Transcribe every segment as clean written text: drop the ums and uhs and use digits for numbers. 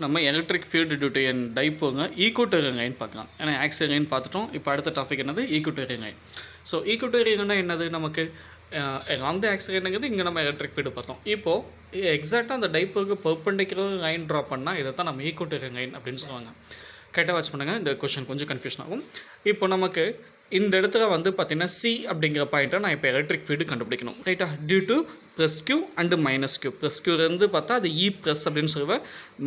நம்ம electric field due to an டைப்போங்க equatorial line பார்க்கலாம். ஏன்னா ஆக்சியல் லைன் பார்த்துட்டோம். இப்போ அடுத்த டாபிக் என்னது, ஈக்குவட்டோரியல் லைன். ஸோ ஈக்குவட்டோரியல்னா என்னது, நமக்கு அந்த ஆக்சியல் லைனுங்கிறது இங்கே நம்ம எலக்ட்ரிக் ஃபீல்டு பார்த்தோம். இப்போது எக்ஸாக்டாக அந்த டைப்போக்கு பெர்பெண்டிகுலர் லைன் ட்ரா பண்ணால் இதை தான் நம்ம ஈக்குவட்டோரியல் லைன் அப்படின்னு சொல்லுவாங்க. கரெக்டாக வாட்ச் பண்ணுங்கள், இந்த கொஷின் கொஞ்சம் கன்ஃபியூஷன் ஆகும். இப்போ நமக்கு இந்த இடத்துல வந்து பார்த்தீங்கன்னா சி அப்படிங்கிற பாயிண்ட்டை நான் இப்போ எலக்ட்ரிக் ஃபீல்டு கண்டுபிடிக்கணும், ரைட்டா? Due to plus Q and minus q. Plus கியூலேருந்து பார்த்தா அது இ ப்ளஸ் அப்படின்னு சொல்லுவேன்,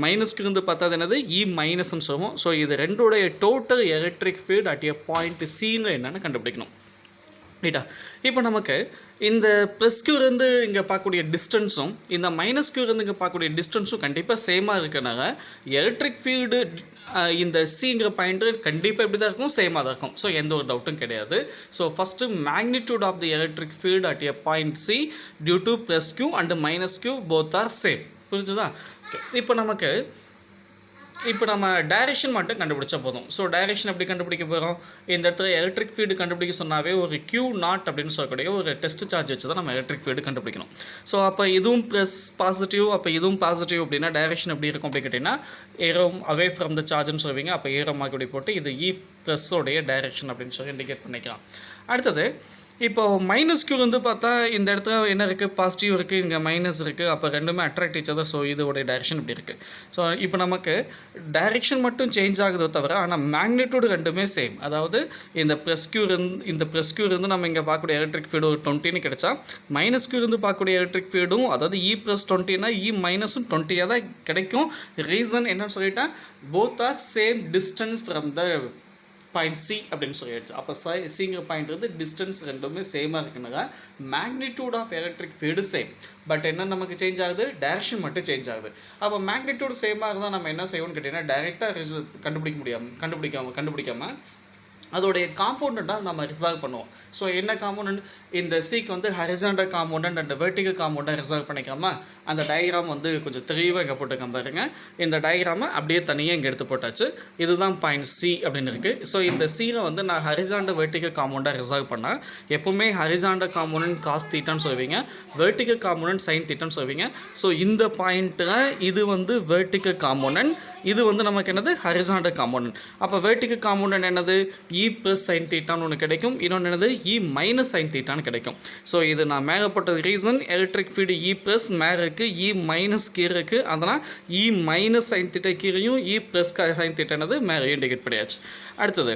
மைனஸ் கியூலேருந்து பார்த்தா அது என்னது இ மைனஸ்ன்னு சொல்லுவோம். ஸோ இது ரெண்டோடைய total electric field at a point சின்னு என்னென்னு கண்டுபிடிக்கணும், ரைட்டா? இப்போ நமக்கு இந்த ப்ளஸ் கியூலேருந்து இங்கே பார்க்கக்கூடிய டிஸ்டன்ஸும் இந்த மைனஸ் கியூலேருந்து இங்கே பார்க்கக்கூடிய டிஸ்டன்ஸும் கண்டிப்பாக சேமாக இருக்கிறனால எலக்ட்ரிக் ஃபீல்டு இந்த சிங்கிற பாயிண்ட்டு கண்டிப்பாக எப்படி தான் இருக்கும், சேமாக தான் இருக்கும். ஸோ எந்த ஒரு டவுட்டும் கிடையாது. So first magnitude of the electric field at a point C due to plus Q and minus Q both are same. புரிஞ்சுதா? ஓகே, இப்போ நம்ம டைரெக்ஷன் மட்டும் கண்டுபிடிச்சா போதும். ஸோ டைரெக்ஷன் எப்படி கண்டுபிடிக்க போகிறோம், இந்த இடத்துல எலக்ட்ரிக் ஃபீல்டு கண்டுபிடிக்க சொன்னாவே ஒரு கியூ நாட் அப்படின்னு சொல்லக்கூடிய ஒரு டெஸ்ட் சார்ஜ் வச்சு தான் நம்ம எலக்ட்ரிக் ஃபீல்டு கண்டுபிடிக்கணும். ஸோ அப்போ இதுவும் ப்ளஸ் பாசிட்டிவ், அப்போ இதுவும் பாசிட்டிவ் அப்படின்னா டைரெக்ஷன் எப்படி இருக்கும் அப்படி கேட்டிங்கன்னா ஏரோ அவே ஃப்ரம் த சார்ஜ்னு சொல்லுவீங்க. அப்போ ஏரோ மார்க்கடி போட்டு இது இ ப்ளஸ்ஸோடைய டைரெக்ஷன் அப்படின்னு சொல்லி இண்டிகேட் பண்ணிக்கலாம். அடுத்தது இப்போ மைனஸ் கியூ வந்து பார்த்தா இந்த இடத்துல என்ன இருக்குது, பாசிட்டிவ் இருக்குது, இங்கே மைனஸ் இருக்குது. அப்போ ரெண்டுமே அட்ராக்ட் ஆச்சு. ஸோ இதோடைய டைரெக்ஷன் இப்படி இருக்குது. ஸோ இப்போ நமக்கு டைரெக்ஷன் மட்டும் சேஞ்ச் ஆகுதோ தவிர ஆனால் மேக்னிடியூடு ரெண்டுமே சேம். அதாவது இந்த ப்ளஸ் கியூ இருந்து நம்ம இங்கே பார்க்கக்கூடிய எலக்ட்ரிக் ஃபீல்டு ஒரு 20ன்னு கிடைச்சா, மைனஸ் கியூ இருந்து பார்க்கக்கூடிய எலக்ட்ரிக் ஃபீல்டும் அதாவது இ ப்ளஸ் 20னா இ மைனஸும் 20 தான் கிடைக்கும். ரீசன் என்னன்னு சொல்லிட்டேன், both are same distance from the point C அப்படின்னு சொல்லிடுச்சு. அப்போ சிங்கிற பாயிண்ட் வந்து டிஸ்டன்ஸ் ரெண்டுமே சேமாக இருக்குனால magnitude of electric field same. But என்ன நமக்கு சேஞ்ச் ஆகுது, டைரக்ஷன் மட்டும் சேஞ்ச் ஆகுது. அப்போ மேக்னிடியூட் சேமாக இருந்தால் நம்ம என்ன செய்வோம்னு கேட்டிங்கன்னா டைரெக்டாக கண்டுபிடிக்காமல் அதோடைய காம்பவுண்டாக நம்ம ரிசால்வ் பண்ணுவோம். ஸோ என்ன காம்பவுண்ட், இந்த சிக்கு வந்து ஹரிசாண்டல் காம்பவுண்ட் அண்ட் வெர்டிகல் காம்பவுண்டாக ரிசால்வ் பண்ணிக்காம அந்த டயக்ராம் வந்து கொஞ்சம் தெளிவாக இங்கே போட்டுக்க பாருங்க. இந்த டயக்ராமை அப்படியே தனியாக இங்கே எடுத்து போட்டாச்சு. இதுதான் பாயிண்ட் சி அப்படின்னு இருக்குது. ஸோ இந்த சியில் வந்து நான் ஹரிசாண்டல் வெர்டிகல் காம்பவுண்டாக ரிசால்வ் பண்ணால் எப்போவுமே ஹரிசாண்டல் காம்பவுண்ட் காஸ் தீட்டான்னு சொல்லுவீங்க, வெர்டிகல் காம்பவுண்ட் சைன் தீட்டான்னு சொல்லுவீங்க. ஸோ இந்த பாயிண்ட்டில் இது வந்து வெர்டிகல் காம்பவுண்ட், இது வந்து நமக்கு என்னது ஹரிசாண்டல் காம்பவுண்ட். அப்போ வெர்டிகல் காம்பவுண்ட் என்னது இ ப்ளஸ் சைன் தீட்டான்னு ஒன்று கிடைக்கும், இன்னொன்று என்னது இ மைனஸ் சைன் தீட்டான்னு கிடைக்கும். ஸோ இது நான் மேலே போட்ட ரீசன் எலக்ட்ரிக் ஃபீல்டு இ ப்ளஸ் மேலே இருக்குது, இ மைனஸ் கீழே இருக்குது. அதனால் இ மைனஸ் சைன் தீட்டா கீழையும் இ ப்ளஸ் சைன் தீட்டானது மேலே இண்டிகேட் பண்ணியாச்சு. அடுத்தது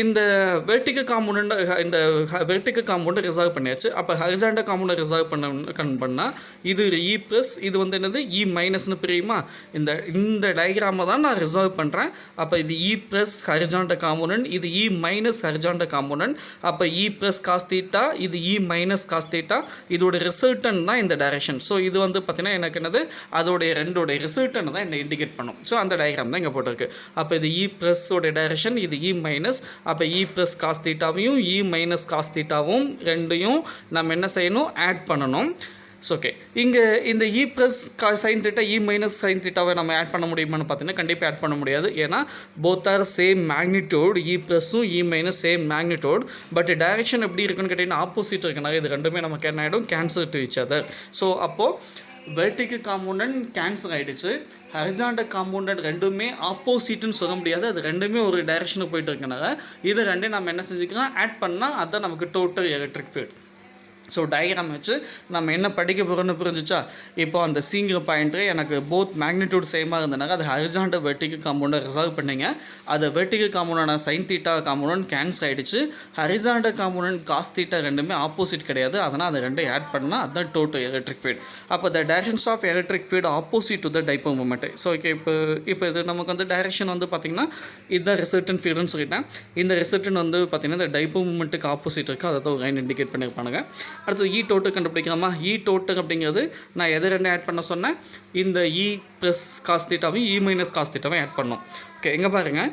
இந்த வெர்டிகல் காம்பவுண்டை ரிசால்வ் பண்ணியாச்சு. அப்போ ஹரிசாண்டல் காம்பவுண்டை ரிசால்வ் பண்ணால் இது இ ப்ளஸ், இது வந்து என்னது இ மைனஸ்னு பிரியுமா. இந்த டயக்ராமை தான் நான் ரிசால்வ் பண்ணுறேன். அப்போ இது இ ப்ளஸ் ஹரிசாண்டல் காம்பவுண்ட், இது இ மைனஸ் ஹரிசாண்டல் காம்பவுண்ட். அப்போ இ ப்ளஸ் காஸ் தீட்டா, இது இ மைனஸ் காஸ் தீட்டா. இதோட ரிசல்டன் தான் இந்த டைரக்ஷன். ஸோ இது வந்து பார்த்தீங்கன்னா எனக்கு என்னது அதோடைய ரெண்டோடைய ரிசல்டன் தான் என்னை இண்டிகேட் பண்ணும். ஸோ அந்த டயக்ராம் தான் இங்கே போட்டிருக்கு. அப்போ இது இ ப்ளஸோடைய டைரக்ஷன், இது இ மைனஸ். அப்போ இ plus cos தீட்டாவையும் E minus cos தீட்டாவும் ரெண்டையும் நம்ம என்ன செய்யணும், ஆட் பண்ணணும். ஸோ ஓகே, இங்கே இந்த இ plus sine theta E minus sign தீட்டாவை நம்ம ஆட் பண்ண முடியுமான்னு பார்த்தீங்கன்னா கண்டிப்பாக ஆட் பண்ண முடியாது. ஏன்னா both are same magnitude, E ப்ளஸும் E minus same magnitude. But direction எப்படி இருக்குன்னு கேட்டிங்கன்னா ஆப்போசிட் இருக்குனால இது ரெண்டுமே நமக்கு என்ன ஆகிடும், cancel to each other. So அப்போது வெர்டிகல் காம்பவுண்ட் கேன்சல் ஆகிடுச்சு, ஹரிசாண்டல் காம்பவுண்ட் ரெண்டுமே ஆப்போசிட்னு சொல்ல முடியாது, அது ரெண்டுமே ஒரு டைரக்ஷனுக்கு போயிட்டு இருக்கனால இது ரெண்டையும் நம்ம என்ன செஞ்சுக்கலாம், ஆட் பண்ணால் அதுதான் நமக்கு total electric field. So diagram வச்சு நம்ம என்ன படிக்க போகிறோன்னு புரிஞ்சிச்சா. இப்போ அந்த சிங்கிற பாயிண்ட்டு எனக்கு போத் மேக்னிடியூட் சேமாக இருந்தனால அது ஹரிசாண்டல் வெர்டிகல் காம்பவுண்டை ரிசால்வ் பண்ணிங்க. அது வெர்டிகல் காம்பவுண்டான சைன் தீட்டா காம்பவுண்ட் கேன்சல் ஆகிடுச்சு, ஹரிசாண்டல் காம்பவுண்ட் காஸ் தீட்டா ரெண்டுமே ஆப்போசிட் கிடையாது. அதனால் அது ரெண்டையும் ஆட் பண்ணால் அதுதான் டோட்டல் எலக்ட்ரிக் ஃபீல்ட். அப்போ the directions of electric field opposite to the dipole moment. So okay, இப்போ இது நமக்கு வந்து டைரக்ஷன் வந்து பார்த்திங்கன்னா இதுதான் ரிசல்டன் ஃபீல்டுன்னு சொல்லிட்டேன். இந்த ரிசல்டன் வந்து பார்த்திங்கன்னா இந்த டைப்போ மூமெண்ட்டுக்கு ஆப்போசிட் இருக்குது, அதை தான் ஒரு லைன் இண்டிகேட் பண்ணியிருப்பானுங்க. அடுத்து இ டோட்டல் கண்டுபிடிக்கலாமா. இ டோட்டல் அப்படிங்கிறது நான் எது ரெண்டு ஆட் பண்ண சொன்னேன், இந்த இ plus cos தீட்டாவையும் E minus cos தீட்டாவையும் add பண்ணோம். ஓகே, எங்கே பாருங்கள்,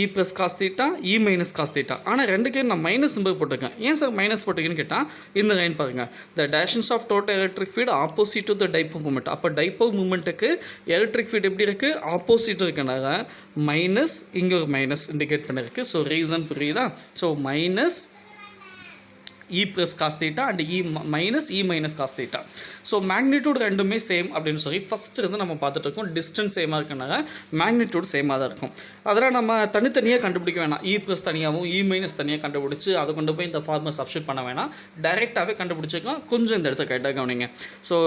இ plus cos theta E minus cos theta. ஆனால் ரெண்டுக்கே நான் மைனஸ் சிம்பிள் போட்டிருக்கேன். ஏன் சார் மைனஸ் போட்டிருக்கேன்னு கேட்டால் இந்த லைன் பாருங்கள், the directions of total electric field opposite to the dipole moment. அப்போ டைப்போ மூமெண்ட்டுக்கு எலக்ட்ரிக் ஃபீல்டு எப்படி இருக்குது, ஆப்போசிட் இருக்கனால மைனஸ், இங்கே ஒரு மைனஸ் இண்டிகேட் பண்ணியிருக்கு. ஸோ ரீசன் புரியுதா. So minus E plus cos theta and E minus cos theta. So magnitude ரெண்டுமே சேம் அப்படின்னு சொல்லி ஃபஸ்ட்டு இருந்து நம்ம பார்த்துட்டு இருக்கோம். டிஸ்டன்ஸ் சேமாக இருக்கனால மேக்னிடியூட் சேமாக தான் இருக்கும். அதெல்லாம் நம்ம தனித்தனியாக கண்டுபிடிக்க வேணாம். E ப்ளஸ் தனியாகவும் E மைனஸ் தனியாக கண்டுபிடிச்சி அதை கொண்டு போய் இந்த ஃபார்மை சப்ஸ்டியூட் பண்ண வேணாம். டைரெக்டாகவே கண்டுபிடிச்சிக்கலாம். கொஞ்சம் இந்த இடத்த கரெக்டாக கவனிங்க. ஸோ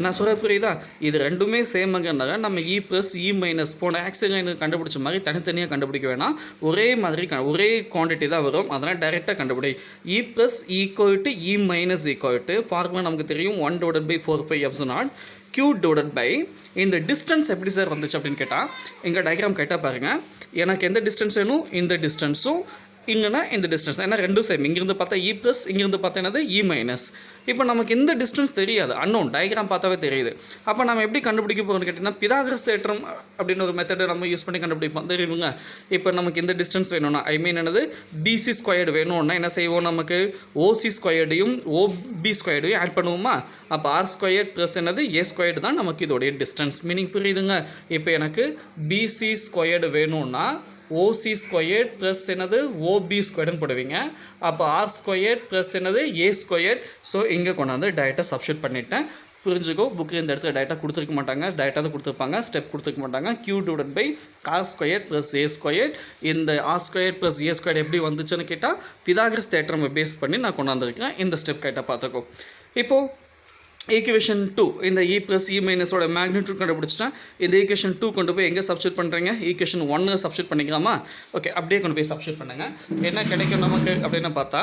நான் சொல்ல புரியுதா? இது ரெண்டுமே சேமுங்கிறனால நம்ம E ப்ளஸ் E மைனஸ் போன ஆக்சிலைன் கண்டுபிடிச்ச மாதிரி தனித்தனியாக கண்டுபிடிக்க வேணாம். ஒரே மாதிரி ஒரே குவான்டிட்டி தான் வரும். அதனால் டைரெக்டாக கண்டுபிடி. E plus equal to E minus equal to formula நமக்கு தெரியும் 1/4πε0 Q டிவைடட் பை இந்த டிஸ்டன்ஸ் எப்படி சார் வந்துச்சு அப்படின்னு கேட்டால் எங்கள் டயக்ராம் கேட்டால் பாருங்கள். எனக்கு எந்த டிஸ்டன்ஸ் வேணும்? இந்த டிஸ்டன்ஸும் இங்கன்னா இந்த டிஸ்டன்ஸ். ஏன்னா ரெண்டும் சேம். இங்கிருந்து பார்த்தா E ப்ளஸ், இங்கிருந்து பார்த்தா என்னது E மைனஸ். இப்போ நமக்கு இந்த டிஸ்டன்ஸ் தெரியாது, அன்னோன். டயக்ராம் பார்த்தாவே தெரியுது. அப்போ நம்ம எப்படி கண்டுபிடிக்க போகிறோம்னு கேட்டிங்கன்னா பிதாகரஸ் தேற்றம் அப்படின்னு ஒரு மெத்தடை நம்ம யூஸ் பண்ணி கண்டுபிடிப்போம். தெரியுங்க. இப்போ நமக்கு இந்த டிஸ்டன்ஸ் வேணும்னா என்னது BC ஸ்கொயர்டு வேணும்னா என்ன செய்வோம்? நமக்கு OC ஸ்கொயர்டையும் OB ஸ்கொயர்டையும் ஆட் பண்ணுவோமா? அப்போ R ஸ்கொயர்ட் ப்ளஸ் என்னது A ஸ்கொயர்டு தான் நமக்கு இதோடைய டிஸ்டன்ஸ். மீனிங் புரியுதுங்க? இப்போ எனக்கு BC ஸ்கொயர்டு வேணும்னா OC ஸ்கொயர்ட் ப்ளஸ் என்னது OB ஸ்கொயர்டுன்னு போடுவீங்க. அப்போ R ஸ்கொயர்ட் ப்ளஸ் என்னது A ஸ்கொயர்ட். ஸோ இங்கே கொண்டாந்து டேரெக்டாக சப்ஸ்டியூட் பண்ணிட்டேன். புரிஞ்சுக்கோ. புக்கு இந்த இடத்துல டேட்டா கொடுத்துருக்க மாட்டாங்க, டேட்டா தான் கொடுத்துருப்பாங்க, ஸ்டெப் கொடுத்துருக்க மாட்டாங்க. Q divided by R square plus A square. இந்த R square plus A square எப்படி வந்துச்சுன்னு கேட்டால் பிதாகரஸ் தேற்றம் பேஸ் பண்ணி நான் கொண்டாந்துருக்கேன். இந்த ஸ்டெப் கேட்டால் பார்த்துக்கோ. இப்போது ஈக்குவேஷன் 2 இந்த E ப்ளஸ் E மைனஸோட மேக்னிடியூட் கண்டுபிடிச்சிட்டேன். இந்த ஈக்குவேஷன் 2 கொண்டு போய் எங்கே சப்ஸ்டியூட் பண்ணுறீங்க? ஈக்குவேஷன் 1 சப்ஸ்டியூட் பண்ணிக்கலாமா? ஓகே, அப்படியே கொண்டு போய் சப்ஸ்டியூட் பண்ணுங்கள். என்ன கிடைக்கும் நமக்கு அப்படின்னு பார்த்தா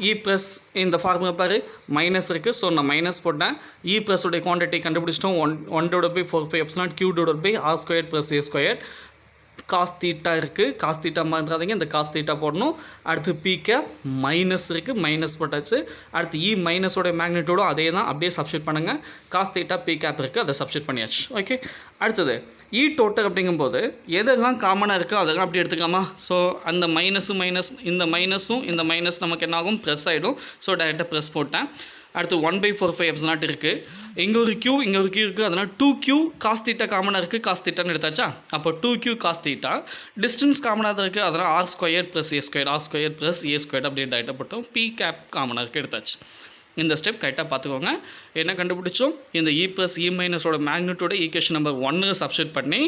E ப்ளஸ் இந்த ஃபார்முலா பாரு மைனஸ் இருக்குது. ஸோ நான் மைனஸ் போட்டேன். E ப்ளஸோடைய குவான்டிட்டி கண்டுபிடிச்சிட்டோம். 1/4πε0 Q divided by R square plus A square. Cos theta இருக்குது. காஸ் தீட்டா மாறாதீங்க, இந்த காஸ் தீட்டா போடணும். அடுத்து பி கேப் மைனஸ் இருக்குது, மைனஸ் போட்டாச்சு. அடுத்து E மைனஸோட மேக்னிடியூடும் அதே தான், அப்படியே சப்ஸ்டியூட் பண்ணுங்கள். காஸ் தீட்டா பி கேப் இருக்குது, அதை சப்ஸ்டியூட் பண்ணியாச்சு. ஓகே, அடுத்தது E டோட்டல் அப்படிங்கும்போது எதெல்லாம் காமனாக இருக்கோ அதெல்லாம் அப்படி எடுத்துக்காமா. ஸோ அந்த மைனஸ் இந்த மைனஸும் இந்த மைனஸ் நமக்கு என்ன ஆகும்? ப்ளஸ் ஆகிடும். ஸோ டைரெக்டாக ப்ளஸ் போட்டேன். அடுத்து 1/4πε0 இருக்குது. இங்கே ஒரு Q இங்கே ஒரு Q இருக்குது. அதனால் 2Q காஸ் தீட்டா காமனாக இருக்குது. காஸ் தீட்டான்னு எடுத்தாச்சா? அப்போ 2Q காஸ் தீட்டா. டிஸ்டன்ஸ் காமனாக தான் இருக்குது. அதனால் R square plus A square, R square plus A square அப்படியே டைரெக்டாக போட்டோம். P கேப் காமனாக இருக்குது, எடுத்தாச்சு. இந்த ஸ்டெப் கரெக்டாக பார்த்துக்கோங்க. என்ன கண்டுபிடிச்சோம்? இந்த E ப்ளஸ் E மைனஸோட மேக்னிடியூட ஈக்குவேஷன் நம்பர் 1 சப்ஸ்டியூட் பண்ணி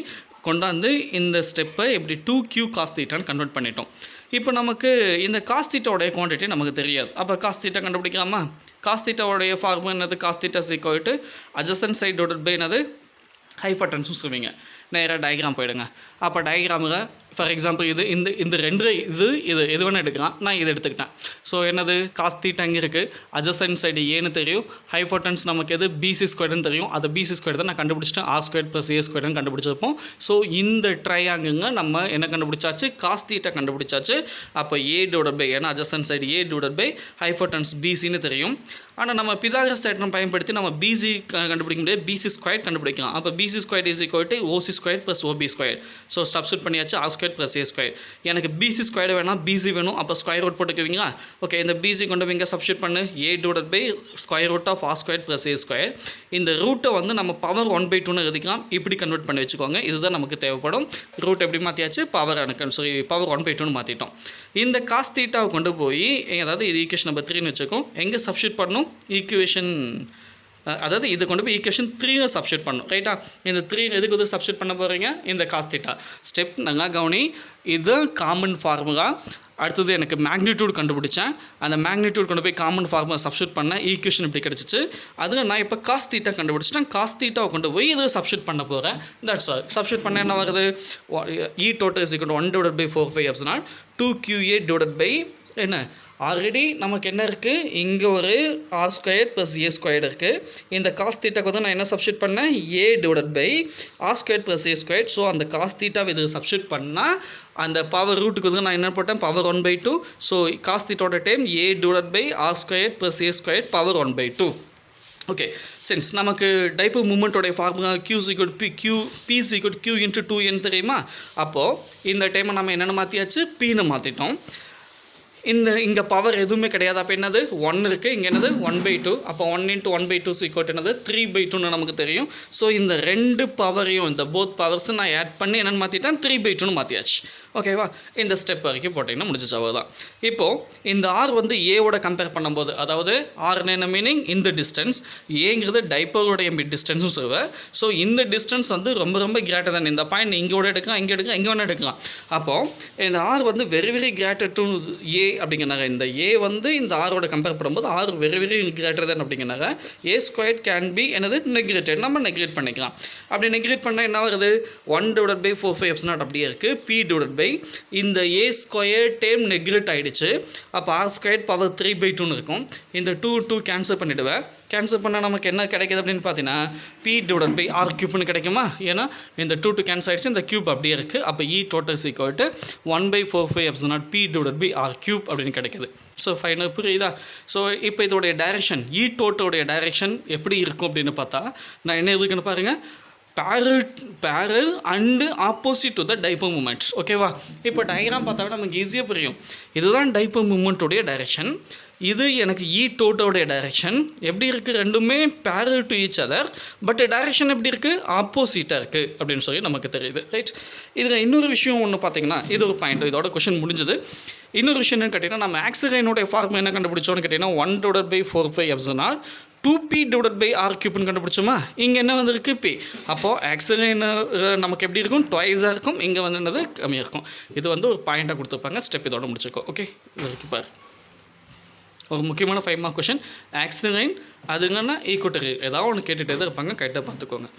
கொண்டாந்து இந்த ஸ்டெப்பை எப்படி 2Q காஸ் தீட்டான்னு கன்வெர்ட் பண்ணிட்டோம். இப்போ நமக்கு இந்த காஸ் தீட்டாவோடைய குவான்டிட்டி நமக்கு தெரியாது. அப்போ காஸ் தீட்டா கண்டுபிடிக்கலாமா? காஸ் தீட்டாவோடைய ஃபார்முலா என்னது? Cos theta equal to adjacent side divided by என்னது ஹைபர்டென்ஷன் சொல்லுவீங்க. நேராக டயக்ராம் போயிடுங்க. அப்போ டயக்ராமில் ஃபார் எக்ஸாம்பிள் இந்த ரெண்டு இது எது வேணால் எடுக்கலாம். நான் இதை எடுத்துக்கிட்டேன். ஸோ என்னது காஸ் தீட்டா இங்கே இருக்குது. அட்ஜசன்ட் சைடு ஏன்னு தெரியும். ஹைபோட்டன்ஸ் நமக்கு எது BC ஸ்கொயர்னு தெரியும். அது BC ஸ்கொயர் தான் நான் கண்டுபிடிச்சிட்டேன். R ஸ்கொயர் ப்ளஸ் A ஸ்கொயர்னு கண்டுபிடிச்சிருப்போம். ஸோ இந்த ட்ரையாங்குங்க நம்ம என்ன கண்டுபிடிச்சாச்சு? காஸ் தீட்டா கண்டுபிடிச்சாச்சு. அப்போ A டிவைடட் பை, ஏன்னா adjacent side A divided by hypotenuse BCன்னு தெரியும். ஆனால் நம்ம பிதாகரஸ் தேற்றம் பயன்படுத்தி நம்ம BC கண்டுபிடிக்க முடியாது, BC ஸ்கொயர் கண்டுபிடிக்கலாம். அப்போ BC square is equal to OC square plus OB square. So substitute பண்ணியாச்சு. R square plus A square. எனக்கு BC ஸ்கொயர் வேணாம், BC வேணும். அப்போ ஸ்கொயர் ரூட் போட்டுக்குவீங்களா? ஓகே, இந்த BC கொண்டு போய் இங்கே சப்ஸ்டியூட் பண்ணு. A divided by square root of R square plus A square. இந்த ரூட்டை வந்து நம்ம பவர் 1/2ன்னு எழுதிக்கலாம். இப்படி கன்வெர்ட் பண்ணி வச்சுக்கோங்க. இதுதான் நமக்கு தேவைப்படும். ரூட் எப்படி மாற்றியாச்சு? பவர் பவர் 1/2ன்னு மாற்றிட்டோம். இந்த காஸ் தீட்டாவை கொண்டு போய், அதாவது இது ஈக்குவேஷன் நம்பர் 3ன்னு வச்சுக்கோம். எங்கே சப்ஸ்டியூட் பண்ணணும்? ஈக்குவேஷன், அதாவது இது கொண்டு போய் ஈக்குவேஷன் 3 சப்ஸ்டியூட் பண்ணணும். ரைட்டா? இந்த 3 எதுக்கு வந்து சப்ஸ்டியூட் பண்ண போகிறீங்க? இந்த காஸ் தீட்டா ஸ்டெப் நல்லா கவனி. இது காமன் ஃபார்முலா. அடுத்தது எனக்கு மேக்னிடியூட் கண்டுபிடிச்சேன். அந்த மேக்னிடியூட் கொண்டு போய் காமன் ஃபார்முலா சப்ஸ்டியூட் பண்ணேன். ஈக்குவேஷன் இப்படி கிடச்சிச்சு. அதில் நான் இப்போ காஸ் தீட்டா கண்டுபிடிச்சிட்டேன். காஸ் தீட்டாவை கொண்டு போய் இதை சப்ஸ்டியூட் பண்ண போகிறேன். That's all. சப்ஸ்டியூட் பண்ண என்ன வருது? E total is equal to 1/4πε0 2QA divided by என்ன? ஆல்ரெடி நமக்கு என்ன இருக்குது? இங்கே ஒரு R square plus A square இருக்குது. இந்த காஸ் தீட்டாக்கு வந்து நான் என்ன சப்ஸ்டியூட் பண்ணேன்? A divided by R square plus A square. So அந்த காஸ் தீட்டாவை இது சப்ஸ்டியூட் பண்ணால் அந்த பவர் ரூட்டுக்கு வந்து நான் என்ன போட்டேன்? பவர் 1/2. ஸோ காஸ் தீட்டாவோட time A divided by R square plus A square power 1/2. Okay, sense நமக்கு டைப்பு மூமெண்ட்டோடைய formula P is equal to Q into 2N தெரியுமா? அப்போது இந்த டைமை நம்ம என்னென்னு மாற்றியாச்சு? Pன்னு மாற்றிட்டோம். இங்கே பவர் எதுவுமே கிடையாது. அப்போ என்னது? 1 இருக்குது. இங்கே என்னது? 1/2. அப்போ 1 × 1/2 ஈக்குவல் என்னது? 3/2ன்னு நமக்கு தெரியும். ஸோ இந்த ரெண்டு பவரையும், இந்த போத் பவர்ஸும் நான் ஆட் பண்ணி என்னென்னு மாற்றிட்டேன்? 3/2ன்னு மாற்றியாச்சு. ஓகேவா? இந்த ஸ்டெப் வரைக்கும் போட்டிங்கன்னா முடிஞ்சிச்சு அவ்வளோதான். இப்போது இந்த ஆர் வந்து ஏவோட கம்பேர் பண்ணும்போது, அதாவது ஆர்னு என்ன மீனிங்? இந்த டிஸ்டன்ஸ். ஏங்கிறது டைப்போருடைய மிட் டிஸ்டன்ஸும் சொல்லுவேன். ஸோ இந்த டிஸ்டன்ஸ் வந்து ரொம்ப ரொம்ப கிரேட்டர் தான். இந்த பாயிண்ட் இங்கே கூட எடுக்கலாம், இங்கே எடுக்கலாம், இங்கே வேணால் எடுக்கலாம். அப்போது இந்த ஆர் வந்து வெரி வெரி கிரேட்டர் டு ஏ அப்படிங்கிறனால, இந்த ஏ வந்து இந்த ஆரோட கம்பேர் பண்ணும்போது are very very greater than அப்படிங்கிறனால ஏ ஸ்கொயர் கேன் பி என்னது நெக்ரேட்டட். நம்ம நெக்ரேட் பண்ணிக்கலாம். அப்படி நெக்ரேட் பண்ணால் என்ன வருது? 1/4πε0 அப்படியே இருக்குது. p/, இந்த ஏ ஸ்கொயர் டேம் நெக்ரேட் ஆகிடுச்சு. அப்போ ஆர் ஸ்கொயர் பவர் 3/2 இருக்கும். இந்த 2 கேன்சல் பண்ணிவிடுவேன். கேன்சல் பண்ணால் நமக்கு என்ன கிடைக்கிது அப்படின்னு பார்த்தீங்கன்னா p/r³ கிடைக்குமா? ஏன்னா இந்த 2 கேன்சல் ஆகிடுச்சு, இந்த க்யூப் அப்படியே இருக்குது. அப்போ E total is equal to 1/4πε0 p/r³ அப்படின்னு கிடைக்குது. ஸோ ஃபைனல் புரியுதா? ஸோ இப்போ இதோடைய டைரெக்ஷன் E total டைரெக்ஷன் எப்படி இருக்கும் அப்படின்னு பார்த்தா, நான் என்ன இருக்குன்னு பாருங்கள், parallel and opposite to the dipole moments. ஓகேவா? இப்போ டயக்ராம் பார்த்தாவே நமக்கு ஈஸியாக புரியும். இதுதான் டைப்போல் மூமெண்ட்டுடைய டைரெக்ஷன். இது எனக்கு E total டைரெக்ஷன். எப்படி இருக்குது? ரெண்டுமே parallel to each other. But direction எப்படி இருக்குது? ஆப்போசிட்டாக இருக்குது அப்படின்னு சொல்லி நமக்கு தெரியுது. ரைட்? இதில் இன்னொரு விஷயம் ஒன்று பார்த்தீங்கன்னா, இது ஒரு பாயிண்ட். இதோட கொஷின் முடிஞ்சது. இன்னொரு விஷயம் என்னன்னு கேட்டிங்கன்னா, நம்ம ஆக்சிலைனுடைய ஃபார்ம் என்ன கண்டுபிடிச்சோன்னு கேட்டிங்கன்னா 1/4πε0 2p/r³ கண்டுபிடிச்சோமா? இங்கே என்ன வந்திருக்கு? p. அப்போது ஆக்சிலைன் நமக்கு எப்படி இருக்கும்? ட்வைஸாக இருக்கும். இங்கே வந்து என்னது? கம்மியாக இருக்கும். இது வந்து ஒரு பாயிண்ட்டாக கொடுத்துருப்பாங்க. ஸ்டெப் இதோட முடிச்சிருக்கோம். ஓகே, இது வரைக்கும் பாரு. ஒரு முக்கியமான 5 மார்க் கொஷின். ஆக்சிலைன் அது என்னென்னா ஈக்குவட்டரி ஏதாவது ஒன்று கேட்டுகிட்டே தான் இருப்பாங்க. கரெக்டாக பார்த்துக்கோங்க.